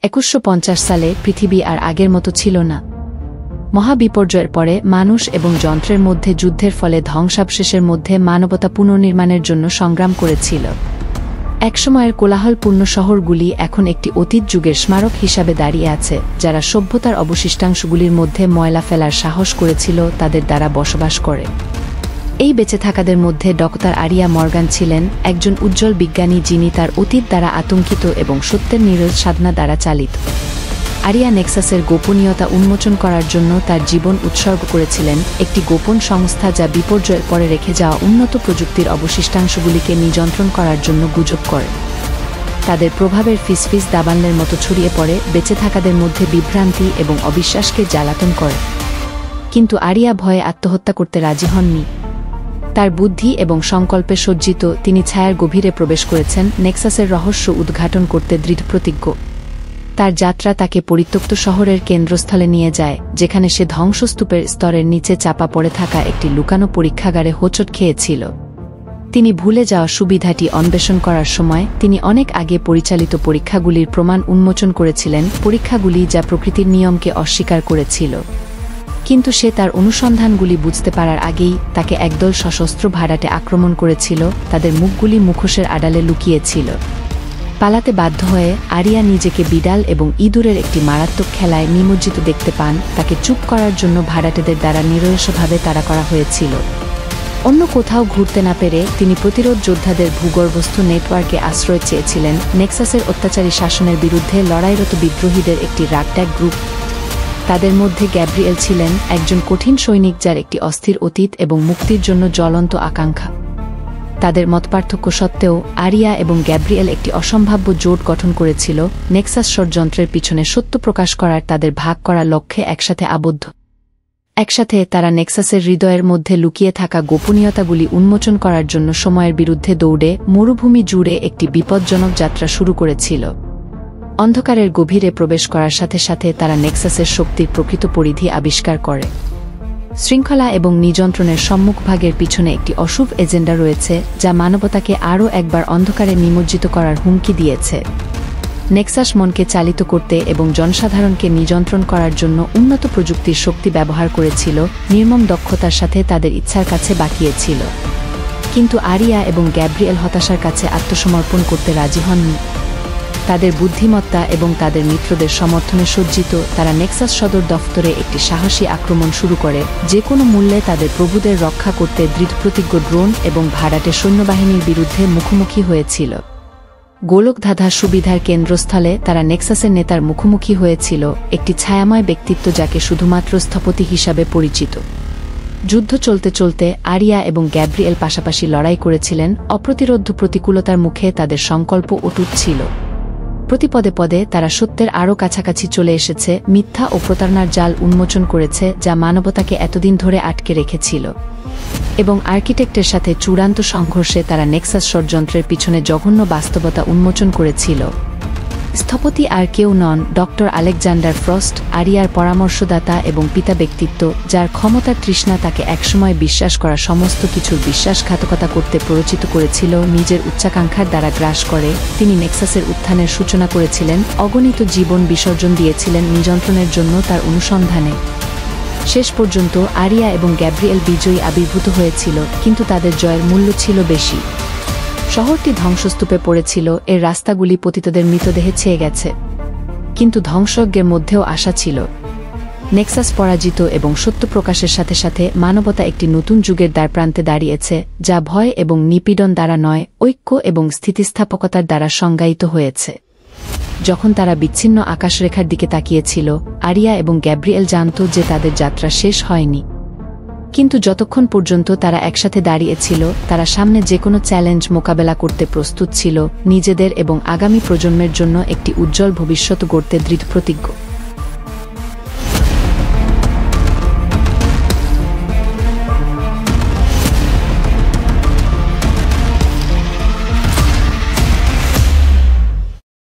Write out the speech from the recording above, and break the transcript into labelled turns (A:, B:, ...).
A: 2150 সালে পৃথিবী আর আগের মতো ছিল না। মহাবিপর্যয়ের পরে মানুষ এবং যন্ত্রের মধ্যে যুদ্ধের ফলে ধ্বংসাবশেষের মধ্যে মানবতা পুনর্নির্মাণের জন্য সংগ্রাম করেছিল। একসময়ের কোলাহলপূর্ণ শহরগুলি এখন একটি অতীত যুগের স্মারক হিসাবে দাঁড়িয়ে আছে। যারা সভ্যতার অবশিষ্টাংশগুলির মধ্যে ময়লা ফেলার সাহস করেছিল তাদের দ্বারা বসবাস করে। এই বেঁচে থাকাদের মধ্যে ডক্টর আরিয়া মর্গান ছিলেন একজন উজ্জ্বল বিজ্ঞানী, যিনি তার অতীত দ্বারা আতঙ্কিত এবং সত্যের নিরল সাধনা দ্বারা চালিত। আরিয়া নেক্সাসের গোপনীয়তা উন্মোচন করার জন্য তার জীবন উৎসর্গ করেছিলেন, একটি গোপন সংস্থা যা বিপর্যয়ের পরে রেখে যাওয়া উন্নত প্রযুক্তির অবশিষ্টাংশগুলিকে নিয়ন্ত্রণ করার জন্য গুজব করে। তাদের প্রভাবের ফিসফিস দাবানলের মতো ছড়িয়ে পড়ে, বেঁচে থাকাদের মধ্যে বিভ্রান্তি এবং অবিশ্বাসকে জ্বালাতন করে। কিন্তু আরিয়া ভয়ে আত্মহত্যা করতে রাজি হননি। তার বুদ্ধি এবং সংকল্পে সজ্জিত তিনি ছায়ার গভীরে প্রবেশ করেছেন, নেক্সাসের রহস্য উদ্ঘাটন করতে দৃঢ়প্রতিজ্ঞ। তার যাত্রা তাকে পরিত্যক্ত শহরের কেন্দ্রস্থলে নিয়ে যায়, যেখানে সে ধ্বংসস্তূপের স্তরের নিচে চাপা পড়ে থাকা একটি লুকানো পরীক্ষাগারে হোঁচট খেয়েছিল। তিনি ভুলে যাওয়া সুবিধাটি অন্বেষণ করার সময় তিনি অনেক আগে পরিচালিত পরীক্ষাগুলির প্রমাণ উন্মোচন করেছিলেন, পরীক্ষাগুলি যা প্রকৃতির নিয়মকে অস্বীকার করেছিল। কিন্তু সে তার অনুসন্ধানগুলি বুঝতে পারার আগেই তাকে একদল সশস্ত্র ভাড়াটে আক্রমণ করেছিল, তাদের মুখগুলি মুখোশের আড়ালে লুকিয়েছিল। পালাতে বাধ্য হয়ে আরিয়া নিজেকে বিড়াল এবং ইঁদুরের একটি মারাত্মক খেলায় নিমজ্জিত দেখতে পান। তাকে চুপ করার জন্য ভাড়াটেদের দ্বারা নিরলসভাবে তাড়া করা হয়েছিল। অন্য কোথাও ঘুরতে না পেরে তিনি প্রতিরোধ যোদ্ধাদের ভূগর্ভস্থ নেটওয়ার্কে আশ্রয় চেয়েছিলেন, নেক্সাসের অত্যাচারী শাসনের বিরুদ্ধে লড়াইরত বিদ্রোহীদের একটি রাগট্যাগ গ্রুপ। তাদের মধ্যে গ্যাব্রিয়েল ছিলেন একজন কঠিন সৈনিক, যার একটি অস্থির অতীত এবং মুক্তির জন্য জ্বলন্ত আকাঙ্ক্ষা। তাদের মতপার্থক্য সত্ত্বেও আরিয়া এবং গ্যাব্রিয়েল একটি অসম্ভাব্য জোট গঠন করেছিল, নেক্সাস ষড়যন্ত্রের পিছনে সত্য প্রকাশ করার তাদের ভাগ করা লক্ষ্যে একসাথে আবদ্ধ। একসাথে তারা নেক্সাসের হৃদয়ের মধ্যে লুকিয়ে থাকা গোপনীয়তাগুলি উন্মোচন করার জন্য সময়ের বিরুদ্ধে দৌড়ে মরুভূমি জুড়ে একটি বিপজ্জনক যাত্রা শুরু করেছিল। অন্ধকারের গভীরে প্রবেশ করার সাথে সাথে তারা নেক্সাসের শক্তির প্রকৃত পরিধি আবিষ্কার করে। শৃঙ্খলা এবং নিযন্ত্রণের সম্মুখভাগের পিছনে একটি অশুভ এজেন্ডা রয়েছে, যা মানবতাকে আরও একবার অন্ধকারে নিমজ্জিত করার হুমকি দিয়েছে। নেক্সাস মনকে চালিত করতে এবং জনসাধারণকে নিযন্ত্রণ করার জন্য উন্নত প্রযুক্তির শক্তি ব্যবহার করেছিল, নির্মম দক্ষতার সাথে তাদের ইচ্ছার কাছে বাকিয়েছিল। কিন্তু আরিয়া এবং গ্যাব্রিয়েল হতাশার কাছে আত্মসমর্পণ করতে রাজি হননি। তাদের বুদ্ধিমত্তা এবং তাদের মিত্রদের সমর্থনে সজ্জিত, তারা নেক্সাস সদর দফতরে একটি সাহসী আক্রমণ শুরু করে, যে কোনো মূল্যে তাদের প্রভুদের রক্ষা করতে দৃঢ়প্রতিজ্ঞ ড্রোন এবং ভাড়াটে সৈন্যবাহিনীর বিরুদ্ধে মুখোমুখি হয়েছিল। গোলকধাঁধা সুবিধার কেন্দ্রস্থলে তারা নেক্সাসের নেতার মুখোমুখি হয়েছিল, একটি ছায়াময় ব্যক্তিত্ব যাকে শুধুমাত্র স্থপতি হিসাবে পরিচিত। যুদ্ধ চলতে চলতে আরিয়া এবং গ্যাব্রিয়েল পাশাপাশি লড়াই করেছিলেন, অপ্রতিরোধ্য প্রতিকূলতার মুখে তাদের সংকল্প অটুট ছিল। প্রতি পদে পদে তারা সত্যের আরও কাছাকাছি চলে এসেছে, মিথ্যা ও প্রতারণার জাল উন্মোচন করেছে যা মানবতাকে এতদিন ধরে আটকে রেখেছিল। এবং আর্কিটেক্টের সাথে চূড়ান্ত সংঘর্ষে তারা নেক্সাস ষড়যন্ত্রের পিছনে জঘন্য বাস্তবতা উন্মোচন করেছিল। স্থপতি আর কেউ নন, ডক্টর আলেকজান্ডার ফ্রস্ট, আরিয়ার পরামর্শদাতা এবং পিতা ব্যক্তিত্ব, যার ক্ষমতার তৃষ্ণা তাকে একসময় বিশ্বাস করা সমস্ত কিছুর বিশ্বাসঘাতকতা করতে প্ররোচিত করেছিল, নিজের উচ্চাকাঙ্ক্ষার দ্বারা গ্রাস করে। তিনি নেক্সাসের উত্থানের সূচনা করেছিলেন, অগণিত জীবন বিসর্জন দিয়েছিলেন নিযন্ত্রণের জন্য তার অনুসন্ধানে। শেষ পর্যন্ত আরিয়া এবং গ্যাব্রিয়েল বিজয়ী আবির্ভূত হয়েছিল, কিন্তু তাদের জয়ের মূল্য ছিল বেশি। শহরটি ধ্বংসস্তূপে পড়েছিল, এর রাস্তাগুলি পতিতদের মৃতদেহে ছেয়ে গেছে। কিন্তু ধ্বংসযজ্ঞের মধ্যেও আশা ছিল। নেক্সাস পরাজিত এবং সত্য প্রকাশের সাথে সাথে মানবতা একটি নতুন যুগের দ্বারপ্রান্তে দাঁড়িয়েছে, যা ভয় এবং নিপীড়ন দ্বারা নয়, ঐক্য এবং স্থিতিস্থাপকতার দ্বারা সংজ্ঞায়িত হয়েছে। যখন তারা বিচ্ছিন্ন আকাশরেখার দিকে তাকিয়েছিল, আরিয়া এবং গ্যাব্রিয়েল জানত যে তাদের যাত্রা শেষ হয়নি। কিন্তু যতক্ষণ পর্যন্ত তারা একসাথে দাঁড়িয়েছিল, তারা সামনে যে কোনো চ্যালেঞ্জ মোকাবেলা করতে প্রস্তুত ছিল, নিজেদের এবং আগামী প্রজন্মের জন্য একটি উজ্জ্বল ভবিষ্যৎ গড়তে দৃঢ়প্রতিজ্ঞ।